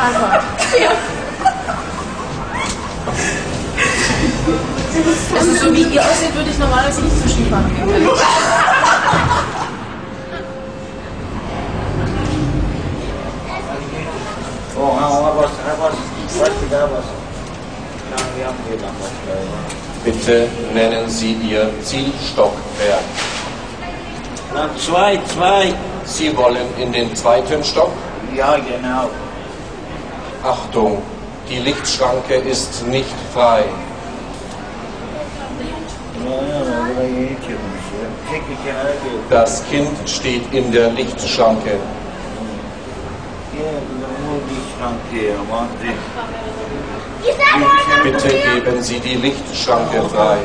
Fahrrad. Ja. Also so wie ihr aussieht, würde ich normalerweise nicht zum Skifahren gehen. Oh, was? Bitte nennen Sie Ihr Zielstockwerk. Na, zwei. Sie wollen in den 2. Stock? Ja, genau. Achtung, die Lichtschranke ist nicht frei. Das Kind steht in der Lichtschranke. Bitte geben Sie die Lichtschranke frei.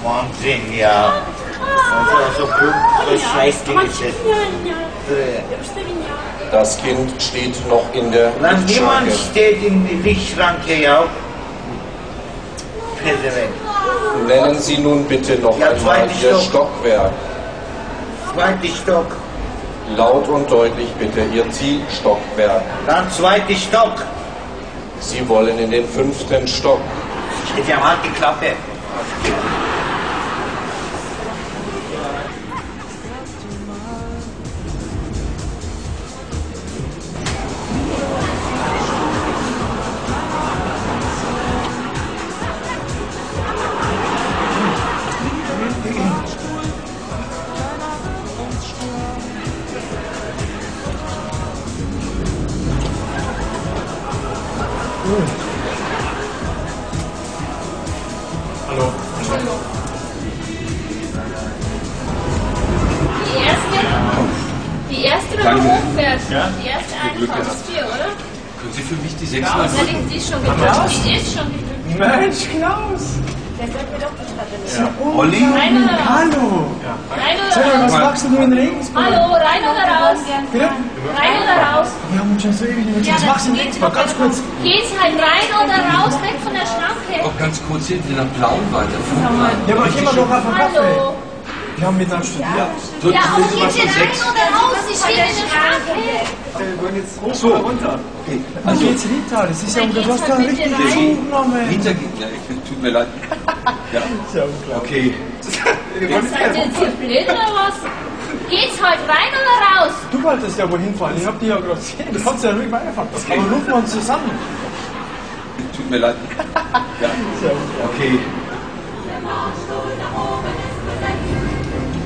Wahnsinn, ja. Also Scheißding. Das Kind steht noch in der Niemand Lichtschranke. steht in der Lichtschranke, ja. Präsident. Nennen Sie nun bitte noch Ja, einmal 2. Ihr Stock. Stockwerk. 2. Stock. Laut und deutlich bitte Ihr Zielstockwerk. Dann 2. Stock. Sie wollen in den 5. Stock. Jetzt ja halt die Klappe. Hallo. Die erste wenn man hochfährt. Die erste Einfahrt 4, oder? Können Sie für mich die 6 Ja, die ist schon gedrückt. Die ist schon gedrückt. Mensch, Klaus! Der sagt mir doch Bestattung. Ja. Olli? Rein oder raus? Hallo! Rein Sag oder mal, was raus? machst du in Regensburg? Hallo, rein oder raus? Bitte? Rein oder raus? Wir haben uns schon so ewig nicht mehr. Was machst du in Regensburg? Ganz kurz. Geht's halt rein oder raus, weg von der Schranke? Auch ganz kurz hinten in der blauen weiterführen. Ja, aber ich immer noch auf dem Kaffee. Hallo. Wir haben miteinander studiert. Drücken Ja, Sie und mal geht's schon hier rein 6. oder raus? Ich stehe in der Schranke. Wir wollen jetzt hoch So. oder runter. Okay. Also Also, geht's Rita, das ist ja Dann du geht's hast da halt richtig bitte rein. Zugnahme. Rita geht. Ja, tut mir leid. Ja. Ist ja unglaublich. Okay. Seid ihr jetzt hier blöd oder was? Geht's halt rein oder raus? Du wolltest ja wohl hinfahren. Ich hab dich ja gerade gesehen. Du kannst ja ruhig weiterfahren. Aber rufen wir uns zusammen. Tut mir leid. Ja. Ist ja unglaublich. Okay.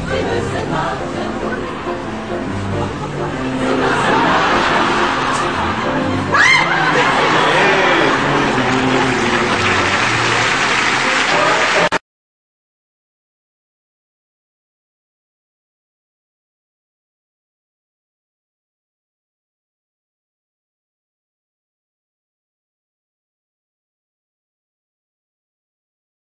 Wir müssen warten.